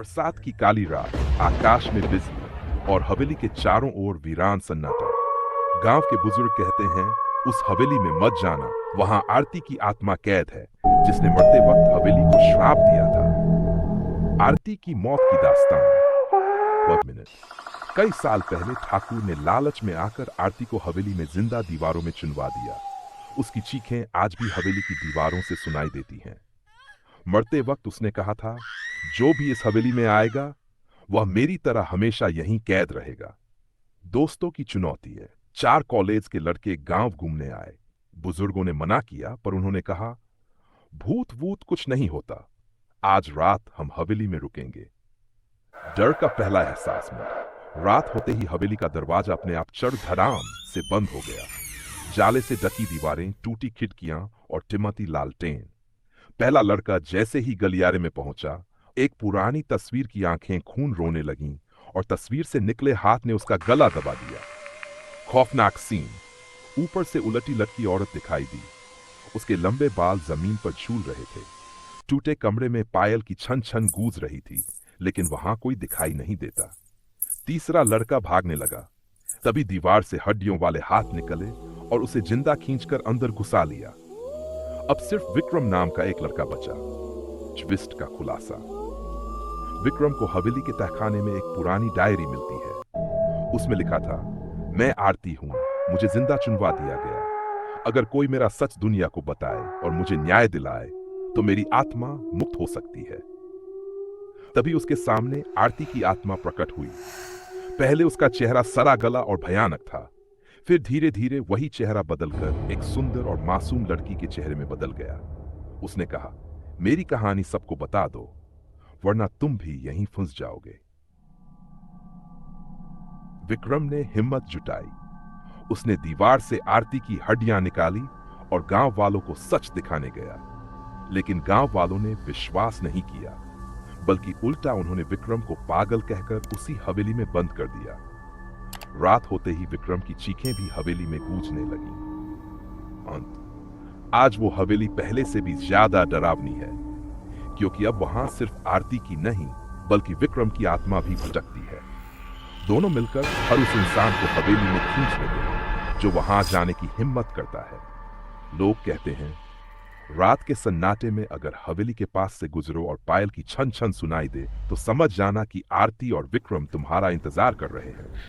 बरसात की काली रात, आकाश में बिजली और हवेली के चारों ओर वीरान सन्नाटा। गांव के बुजुर्ग कहते हैं, उस हवेली में मत जाना, वहां आरती की आत्मा कैद है, जिसने मरते वक्त हवेली को श्राप दिया था। आरती की मौत की दास्तान। 1 मिनट। कई साल पहले ठाकुर ने लालच में आकर आरती को हवेली में जिंदा दीवारों में चुनवा दिया। उसकी चीखें आज भी हवेली की दीवारों से सुनाई देती हैं। मरते वक्त उसने कहा था, जो भी इस हवेली में आएगा वह मेरी तरह हमेशा यहीं कैद रहेगा। दोस्तों की चुनौती है। 4 कॉलेज के लड़के गांव घूमने आए। बुजुर्गों ने मना किया, पर उन्होंने कहा, भूत वूत कुछ नहीं होता, आज रात हम हवेली में रुकेंगे। डर का पहला एहसास में रात होते ही हवेली का दरवाजा अपने आप चढ़ धड़ाम से बंद हो गया। जाले से ढकी दीवारें, टूटी खिड़कियां और टिमती लालटेन। पहला लड़का जैसे ही गलियारे में पहुंचा, एक पुरानी तस्वीर की आंखें खून रोने लगीं और तस्वीर से निकले हाथ ने उसका गला दबा दिया। खौफनाक सीन। ऊपर से उलटी लटकी औरत दिखाई दी। उसके लंबे बाल जमीन पर झूल रहे थे। टूटे कमरे में पायल की छन छन गूंज रही थी, लेकिन वहां कोई दिखाई नहीं देता। तीसरा लड़का भागने लगा, तभी दीवार से हड्डियों वाले हाथ निकले और उसे जिंदा खींचकर अंदर घुसा लिया। अब सिर्फ विक्रम नाम का एक लड़का बचा। ट्विस्ट का खुलासा। विक्रम को हवेली के तहखाने में एक पुरानी डायरी मिलती है। उसमें लिखा था, मैं आरती हूं, मुझे जिंदा चुनवा दिया गया। अगर कोई मेरा सच दुनिया को बताए और मुझे न्याय दिलाए तो मेरी आत्मा मुक्त हो सकती है। तभी उसके सामने आरती की आत्मा प्रकट हुई। पहले उसका चेहरा सड़ा गला और भयानक था, फिर धीरे धीरे वही चेहरा बदलकर एक सुंदर और मासूम लड़की के चेहरे में बदल गया। उसने कहा, मेरी कहानी सबको बता दो, वरना तुम भी यहीं फंस जाओगे। विक्रम ने हिम्मत जुटाई। उसने दीवार से आरती की हड्डियां निकाली और गांव वालों को सच दिखाने गया। लेकिन गांव वालों ने विश्वास नहीं किया, बल्कि उल्टा उन्होंने विक्रम को पागल कहकर उसी हवेली में बंद कर दिया। रात होते ही विक्रम की चीखें भी हवेली में गूंजने लगीं। अंत। आज वो हवेली पहले से भी ज्यादा डरावनी है, क्योंकि अब वहां सिर्फ आरती की नहीं, बल्कि विक्रम की आत्मा भी भटकती है। दोनों मिलकर हर उस इंसान को हवेली में खींच लेते हैं जो वहां जाने की हिम्मत करता है। लोग कहते हैं, रात के सन्नाटे में अगर हवेली के पास से गुजरो और पायल की छन छन सुनाई दे, तो समझ जाना कि आरती और विक्रम तुम्हारा इंतजार कर रहे हैं।